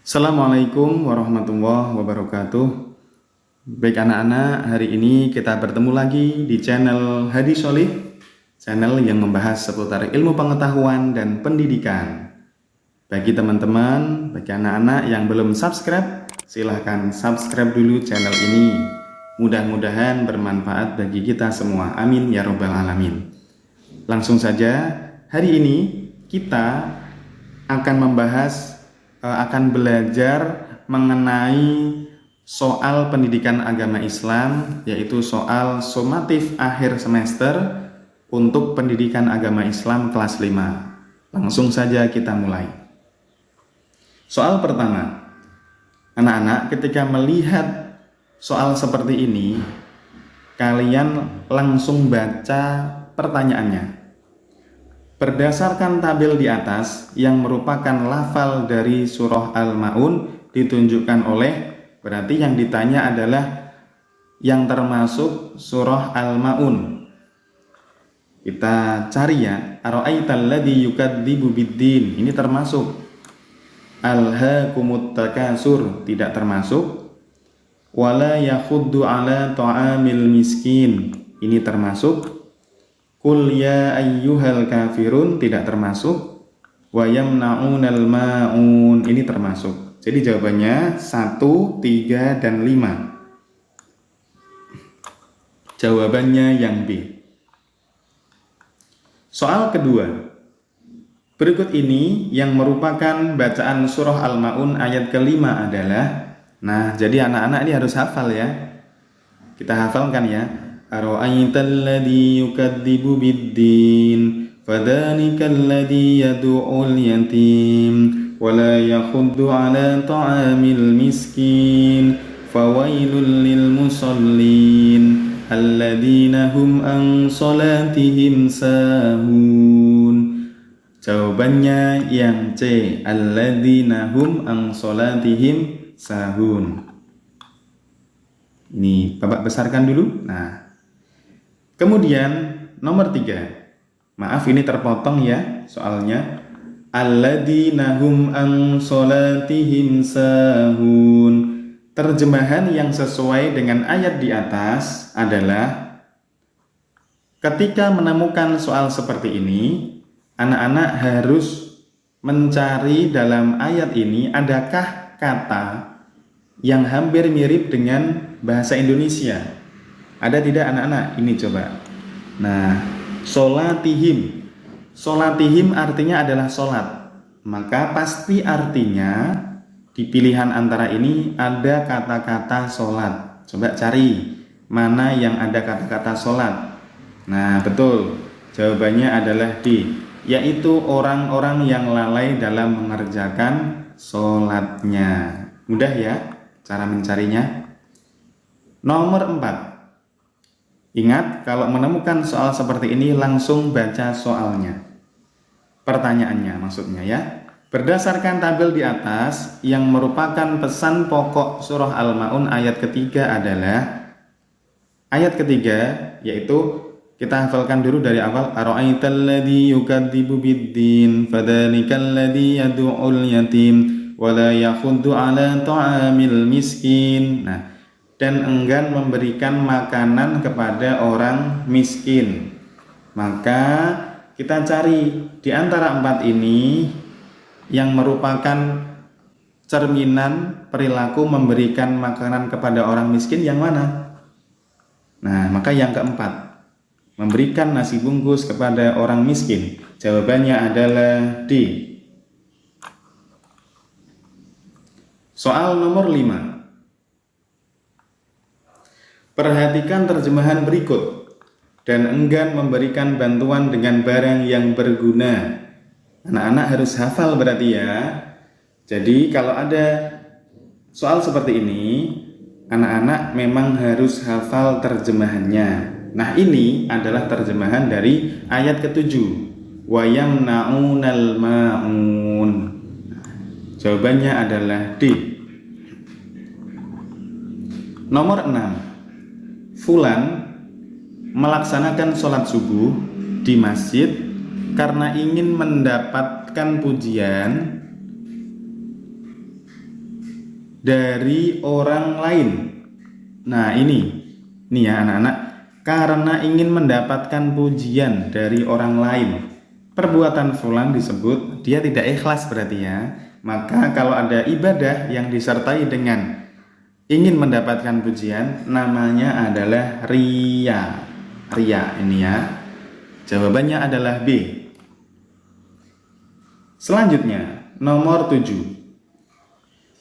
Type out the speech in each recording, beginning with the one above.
Assalamualaikum warahmatullahi wabarakatuh. Baik anak-anak, hari ini kita bertemu lagi di channel Hadi Sholih, channel yang membahas seputar ilmu pengetahuan dan pendidikan. Bagi teman-teman, bagi anak-anak yang belum subscribe, silahkan subscribe dulu channel ini. Mudah-mudahan bermanfaat bagi kita semua. Amin ya robbal alamin. Langsung saja, hari ini kita akan belajar mengenai soal pendidikan agama Islam, yaitu soal sumatif akhir semester untuk pendidikan agama Islam kelas 5. Langsung saja kita mulai. Soal pertama, anak-anak ketika melihat soal seperti ini, kalian langsung baca pertanyaannya. Berdasarkan tabel di atas yang merupakan lafal dari surah Al-Ma'un ditunjukkan oleh, berarti yang ditanya adalah yang termasuk surah Al-Ma'un. Kita cari ya, ara'aital ladzi yukadzibu biddin. Ini termasuk. Alhaakumut takasur tidak termasuk. Wala yakhuddu ala ta'amil miskin. Ini termasuk. Qul ya ayyuhal kafirun tidak termasuk. Wa yamna'unal ma'un ini termasuk. Jadi jawabannya 1, 3, dan 5. Jawabannya yang B. Soal kedua. Berikut ini yang merupakan bacaan surah Al-Ma'un ayat kelima adalah, nah jadi anak-anak ini harus hafal ya. Kita hafalkan ya. Ara'aital ladzi yukadzibu biddin fadzalikal ladzi yad'ul yatim wa la yakhuddu 'ala ta'amil miskin fawailul lil musallin alladzina hum an salatihim sahun. Jawabannya yang C, alladzina hum an salatihim sahun. Ini Bapak besarkan dulu. Nah, kemudian nomor 3. Maaf ini terpotong ya soalnya. Alladzina hum an sholatihim sahun. Terjemahan yang sesuai dengan ayat di atas adalah, ketika menemukan soal seperti ini, anak-anak harus mencari dalam ayat ini adakah kata yang hampir mirip dengan bahasa Indonesia. Ada tidak anak-anak? Ini coba. Nah, sholatihim. Sholatihim artinya adalah sholat. Maka pasti artinya di pilihan antara ini ada kata-kata sholat. Coba cari mana yang ada kata-kata sholat. Nah, betul. Jawabannya adalah D, yaitu orang-orang yang lalai dalam mengerjakan sholatnya. Mudah ya cara mencarinya. Nomor 4. Ingat, kalau menemukan soal seperti ini langsung baca soalnya. Pertanyaannya maksudnya ya. Berdasarkan tabel di atas yang merupakan pesan pokok surah Al-Ma'un ayat ketiga adalah, ayat ketiga yaitu kita hafalkan dulu dari awal. Ara'aital ladzi yukadzibu biddin fadzalikal ladzi yad'ul yatim wa la yakhuddu 'ala ta'amil miskin. Nah, dan enggan memberikan makanan kepada orang miskin. Maka kita cari di antara 4 ini yang merupakan cerminan perilaku memberikan makanan kepada orang miskin yang mana? Nah, maka yang keempat, memberikan nasi bungkus kepada orang miskin. Jawabannya adalah D. Soal nomor 5. Perhatikan terjemahan berikut dan enggan memberikan bantuan dengan barang yang berguna. Anak-anak harus hafal berarti ya. Jadi kalau ada soal seperti ini, anak-anak memang harus hafal terjemahannya. Nah, ini adalah terjemahan dari ayat ke-7. Wa yamna'unal ma'un. Jawabannya adalah D. Nomor 6. Fulan melaksanakan sholat subuh di masjid karena ingin mendapatkan pujian dari orang lain. Nah, ini ya anak-anak, karena ingin mendapatkan pujian dari orang lain. Perbuatan fulan disebut dia tidak ikhlas berarti ya. Maka kalau ada ibadah yang disertai dengan ingin mendapatkan pujian, namanya adalah riya. Riya ini ya. Jawabannya adalah B. Selanjutnya, nomor 7.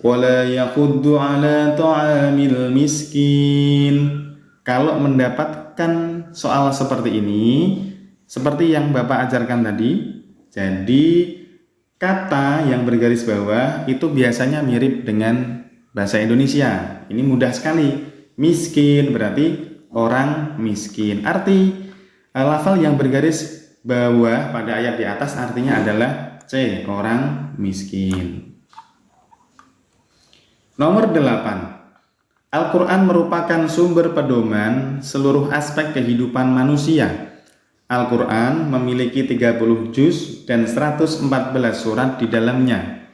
Wala yaquddu ala ta'amil miskin. Kalau mendapatkan soal seperti ini, seperti yang Bapak ajarkan tadi, jadi kata yang bergaris bawah itu biasanya mirip dengan bahasa Indonesia. Ini mudah sekali. Miskin berarti orang miskin. Arti lafal yang bergaris bawah pada ayat di atas artinya adalah C, orang miskin. Nomor 8. Al-Quran merupakan sumber pedoman seluruh aspek kehidupan manusia. Al-Quran memiliki 30 juz dan 114 surat di dalamnya.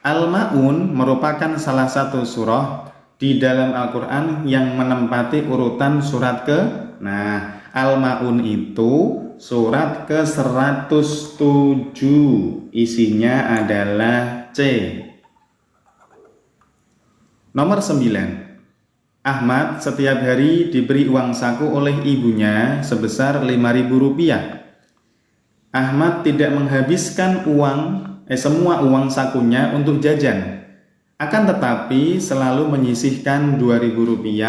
Al-Ma'un merupakan salah satu surah di dalam Al-Quran yang menempati urutan surat ke. Nah, Al-Ma'un itu surat ke 107. Isinya adalah C. Nomor 9. Ahmad setiap hari diberi uang saku oleh ibunya sebesar Rp5.000. Ahmad tidak menghabiskan semua uang sakunya untuk jajan. Akan tetapi selalu menyisihkan Rp2.000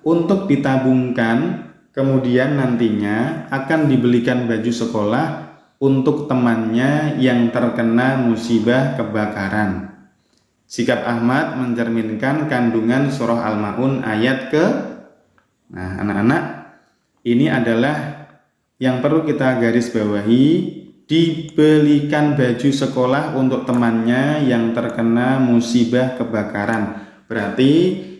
untuk ditabungkan, kemudian nantinya akan dibelikan baju sekolah untuk temannya yang terkena musibah kebakaran. Sikap Ahmad mencerminkan kandungan surah Al-Ma'un ayat ke. Nah, anak-anak, ini adalah yang perlu kita garis bawahi. Dibelikan baju sekolah untuk temannya yang terkena musibah kebakaran. Berarti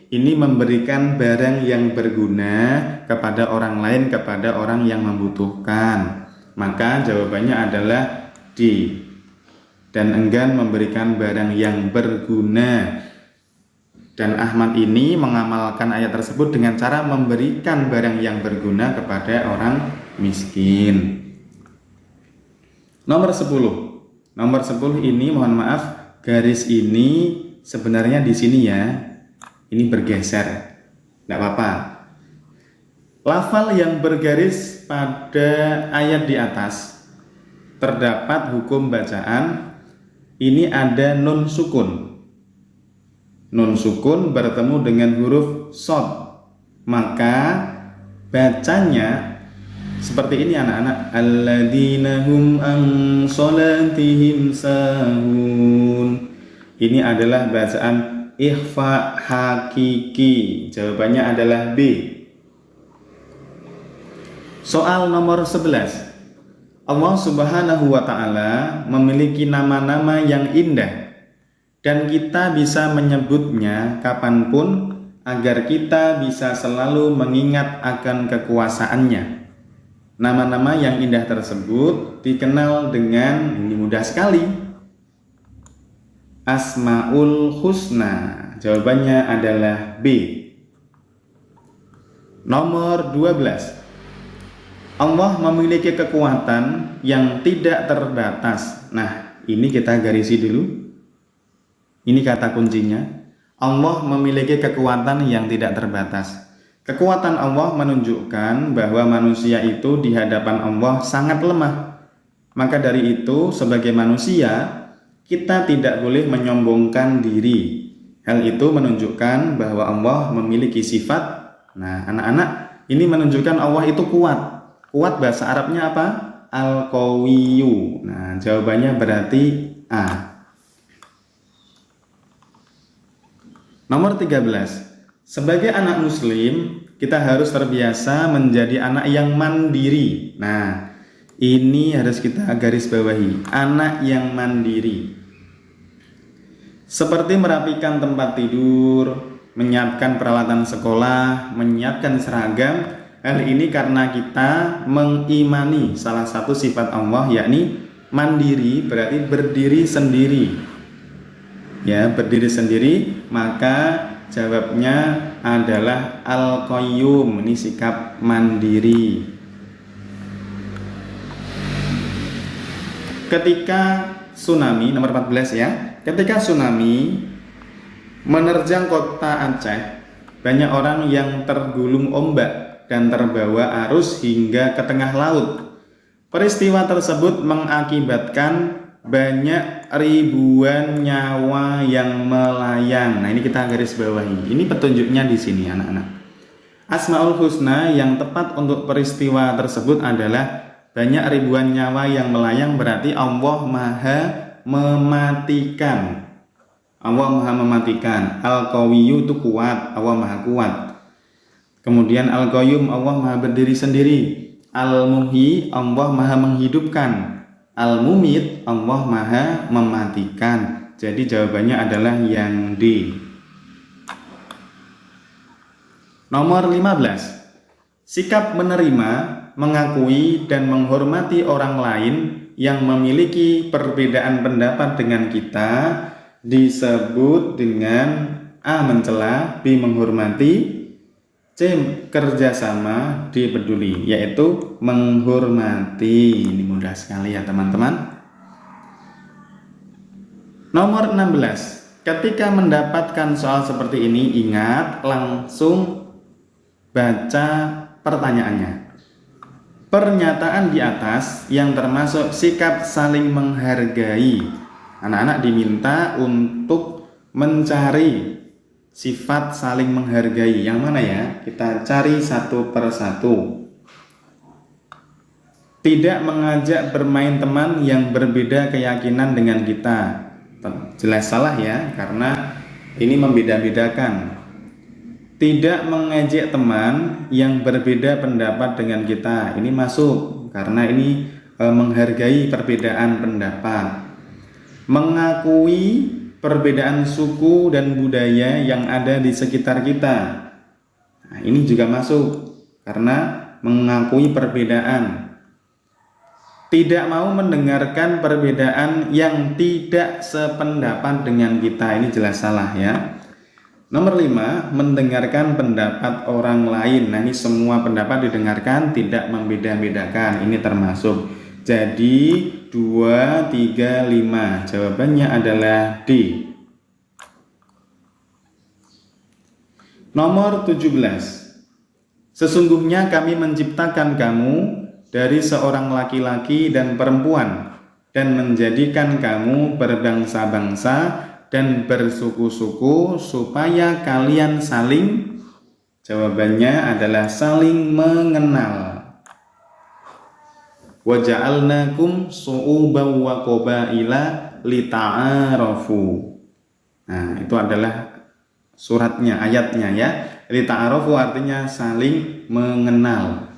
ini memberikan barang yang berguna kepada orang lain, kepada orang yang membutuhkan. Maka jawabannya adalah D. Dan enggan memberikan barang yang berguna. Dan Ahmad ini mengamalkan ayat tersebut dengan cara memberikan barang yang berguna kepada orang miskin. Nomor 10. Nomor 10 ini mohon maaf, garis ini sebenarnya di sini ya. Ini bergeser. Tidak apa-apa. Lafal yang bergaris pada ayat di atas terdapat hukum bacaan. Ini ada nun sukun. Nun sukun bertemu dengan huruf shad. Maka bacanya seperti ini anak-anak. Alladzina hum an sholatihim sahun. Ini adalah bacaan ikhfa hakiki. Jawabannya adalah B. Soal nomor 11. Allah Subhanahu wa ta'ala memiliki nama-nama yang indah dan kita bisa menyebutnya kapanpun agar kita bisa selalu mengingat akan kekuasaannya. Nama-nama yang indah tersebut dikenal dengan, ini mudah sekali, Asmaul Husna. Jawabannya adalah B. Nomor 12. Allah memiliki kekuatan yang tidak terbatas. Nah, ini kita garisi dulu. Ini kata kuncinya. Allah memiliki kekuatan yang tidak terbatas. Kekuatan Allah menunjukkan bahwa manusia itu di hadapan Allah sangat lemah. Maka dari itu, sebagai manusia, kita tidak boleh menyombongkan diri. Hal itu menunjukkan bahwa Allah memiliki sifat. Nah, anak-anak, ini menunjukkan Allah itu kuat. Kuat bahasa Arabnya apa? Al-Qawiyyu. Nah, jawabannya berarti A. Nomor 13. Sebagai anak muslim, kita harus terbiasa menjadi anak yang mandiri. Nah, ini harus kita garis bawahi. Anak yang mandiri. Seperti merapikan tempat tidur, menyiapkan peralatan sekolah, menyiapkan seragam. Hal ini karena kita mengimani salah satu sifat Allah, yakni mandiri, berarti berdiri sendiri. ya, berdiri sendiri, maka jawabnya adalah al-qayyum. Ini sikap mandiri. Ketika tsunami, nomor 14 ya. Ketika tsunami menerjang kota Aceh, banyak orang yang tergulung ombak dan terbawa arus hingga ke tengah laut. Peristiwa tersebut mengakibatkan banyak ribuan nyawa yang melayang. Nah, ini kita garis bawahi. Ini petunjuknya di sini, anak-anak. Asmaul Husna yang tepat untuk peristiwa tersebut adalah banyak ribuan nyawa yang melayang, berarti Allah Maha mematikan. Allah Maha mematikan. Al-Qawiyyu itu kuat, Allah Maha kuat. Kemudian Al-Qayyum, Allah Maha berdiri sendiri. Al-Muhyi, Allah Maha menghidupkan. Al-Mumit, Allah Maha mematikan. Jadi jawabannya adalah yang D. Nomor 15. Sikap menerima, mengakui dan menghormati orang lain yang memiliki perbedaan pendapat dengan kita disebut dengan A. Mencela, B. Menghormati, C. Kerjasama, D. Peduli, yaitu menghormati. Ini mudah sekali ya teman-teman. Nomor 16. Ketika mendapatkan soal seperti ini, ingat langsung baca pertanyaannya. Pernyataan di atas yang termasuk sikap saling menghargai. Anak-anak diminta untuk mencari sifat saling menghargai. Yang mana ya? Kita cari satu persatu. Tidak mengajak bermain teman yang berbeda keyakinan dengan kita. Jelas salah ya, karena ini membeda-bedakan. Tidak mengejek teman yang berbeda pendapat dengan kita. Ini masuk, karena ini menghargai perbedaan pendapat. Mengakui perbedaan suku dan budaya yang ada di sekitar kita. Nah, ini juga masuk karena mengakui perbedaan. Tidak mau mendengarkan perbedaan yang tidak sependapat dengan kita. Ini jelas salah ya. Nomor 5, mendengarkan pendapat orang lain. Nah, ini semua pendapat didengarkan, tidak membeda-bedakan. Ini termasuk. Jadi 2, 3, 5. Jawabannya adalah D. Nomor 17. Sesungguhnya kami menciptakan kamu dari seorang laki-laki dan perempuan dan menjadikan kamu berbangsa-bangsa dan bersuku-suku supaya kalian saling, jawabannya adalah saling mengenal. Wa ja'alnakum su'uban wa qabaila lita'arafu. Nah, itu adalah suratnya, ayatnya ya. Lita'arafu artinya saling mengenal.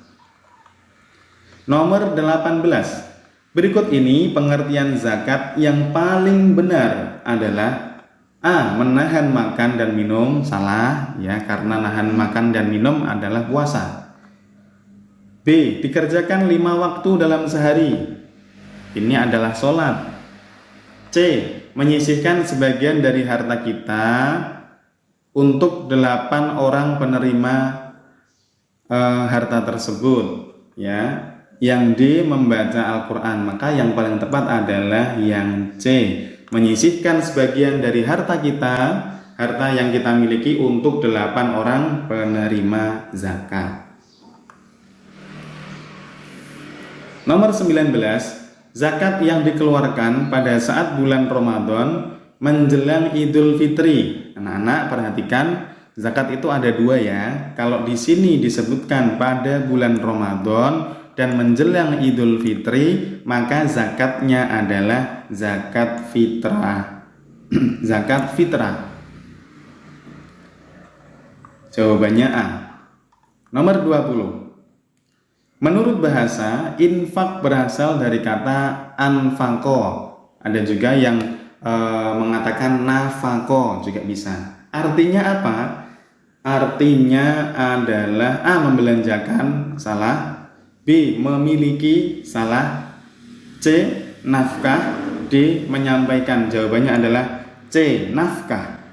Nomor 18. Berikut ini pengertian zakat yang paling benar adalah A. Menahan makan dan minum. Salah ya, karena nahan makan dan minum adalah puasa. B. Dikerjakan 5 waktu dalam sehari. Ini adalah sholat. C. Menyisihkan sebagian dari harta kita untuk 8 orang penerima harta tersebut ya. Yang D. Membaca Al-Quran. Maka yang paling tepat adalah yang C. Menyisihkan sebagian dari harta kita, harta yang kita miliki untuk 8 orang penerima zakat. Nomor 19. Zakat yang dikeluarkan pada saat bulan Ramadan menjelang Idul Fitri. Anak-anak perhatikan, zakat itu ada 2 ya. Kalau di sini disebutkan pada bulan Ramadan dan menjelang Idul Fitri, maka zakatnya adalah zakat fitrah. Zakat fitrah. Jawabannya A. Nomor 20. Menurut bahasa, infak berasal dari kata anfaqo. Ada juga yang mengatakan nafaqo juga bisa. Artinya apa? Artinya adalah A. Membelanjakan, salah. B. Memiliki, salah. C. Nafkah. D. Menyampaikan. Jawabannya adalah C. Nafkah.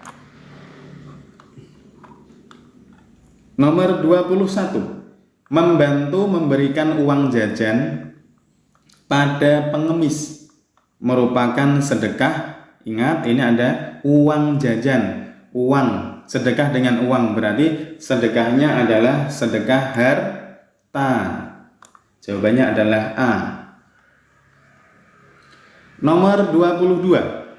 Nomor 21. Membantu memberikan uang jajan pada pengemis merupakan sedekah. Ingat, ini ada uang jajan, uang, sedekah dengan uang, berarti sedekahnya adalah sedekah harta. Jawabannya adalah A. Nomor 22.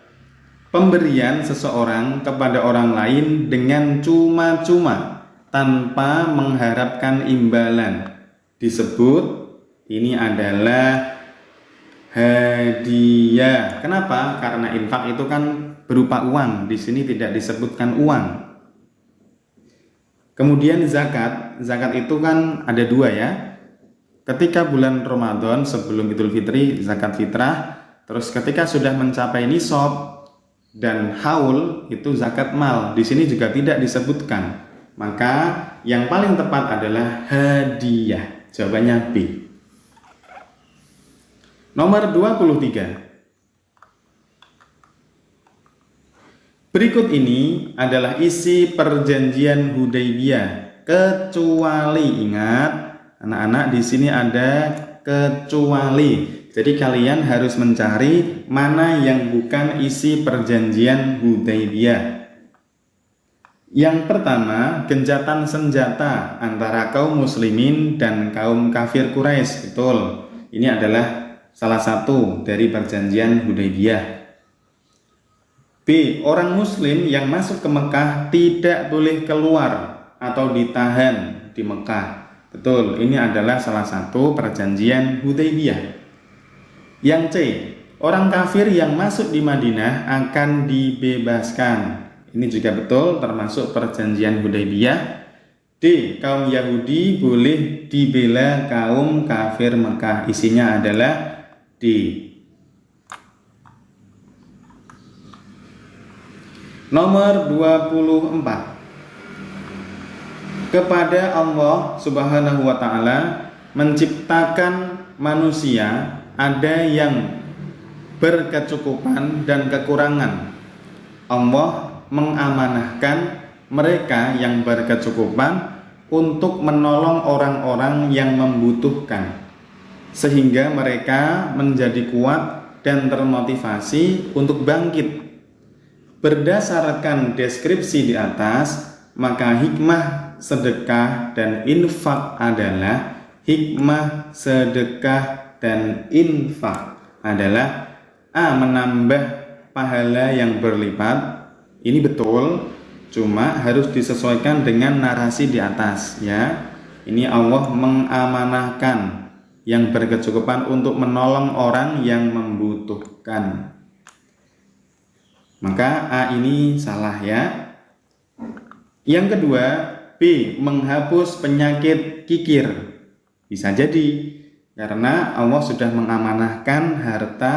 Pemberian seseorang kepada orang lain dengan cuma-cuma tanpa mengharapkan imbalan disebut ini adalah hadiah. Kenapa? Karena infak itu kan berupa uang. Di sini tidak disebutkan uang. Kemudian zakat. Zakat itu kan ada dua ya. Ketika bulan Ramadan sebelum Idul Fitri zakat fitrah. Terus ketika sudah mencapai nisab dan haul itu zakat mal. Di sini juga tidak disebutkan. Maka yang paling tepat adalah hadiah. Jawabannya B. Nomor 23. Berikut ini adalah isi perjanjian Hudaybiyah. Kecuali, ingat anak-anak, di sini ada kecuali. Jadi kalian harus mencari mana yang bukan isi perjanjian Hudaybiyah. Yang pertama, gencatan senjata antara kaum muslimin dan kaum kafir Quraisy. Betul. Ini adalah salah satu dari perjanjian Hudaybiyah. B. Orang muslim yang masuk ke Mekah tidak boleh keluar atau ditahan di Mekah. Betul, ini adalah salah satu perjanjian Hudaybiyah. Yang C. Orang kafir yang masuk di Madinah akan dibebaskan. Ini juga betul, termasuk perjanjian Hudaybiyah. D. Kaum Yahudi boleh dibela kaum kafir Mekah. Isinya adalah D. Nomor 24. Kepada Allah Subhanahu wa ta'ala menciptakan manusia ada yang berkecukupan dan kekurangan. Allah mengamanahkan mereka yang berkecukupan untuk menolong orang-orang yang membutuhkan, sehingga mereka menjadi kuat dan termotivasi untuk bangkit. Berdasarkan deskripsi di atas, maka hikmah sedekah dan infak adalah hikmah sedekah dan infak adalah A. Menambah pahala yang berlipat. Ini betul, cuma harus disesuaikan dengan narasi di atas ya. Ini Allah mengamanahkan yang berkecukupan untuk menolong orang yang membutuhkan. Maka A ini salah ya. Yang kedua, B. Menghapus penyakit kikir. Bisa jadi karena Allah sudah mengamanahkan harta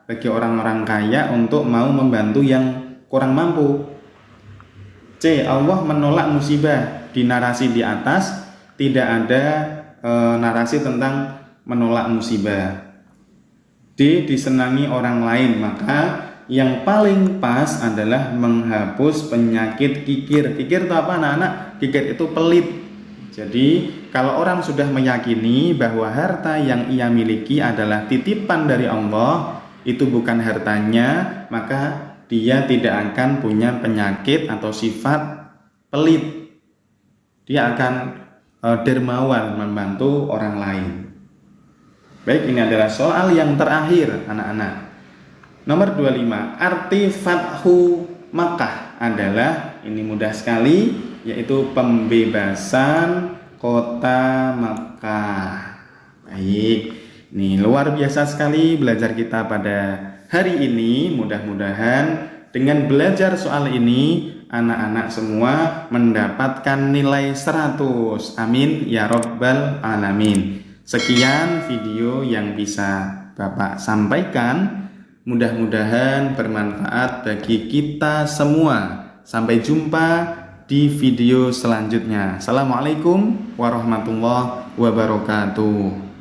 bagi orang-orang kaya untuk mau membantu yang kurang mampu. C. Allah menolak musibah. Di narasi di atas tidak ada narasi tentang menolak musibah. D. Disenangi orang lain. Maka yang paling pas adalah menghapus penyakit kikir. Kikir itu apa anak-anak? Kikir itu pelit. Jadi kalau orang sudah meyakini bahwa harta yang ia miliki adalah titipan dari Allah, itu bukan hartanya, maka dia tidak akan punya penyakit atau sifat pelit. Dia akan dermawan membantu orang lain. Baik, ini adalah soal yang terakhir anak-anak. Nomor 25. Arti Fathu Makkah adalah, ini mudah sekali, yaitu pembebasan kota Makkah. Baik, ini luar biasa sekali belajar kita pada hari ini. Mudah-mudahan dengan belajar soal ini anak-anak semua mendapatkan nilai 100. Amin ya rabbal alamin. Sekian video yang bisa Bapak sampaikan. Mudah-mudahan bermanfaat bagi kita semua. Sampai jumpa di video selanjutnya. Assalamualaikum warahmatullahi wabarakatuh.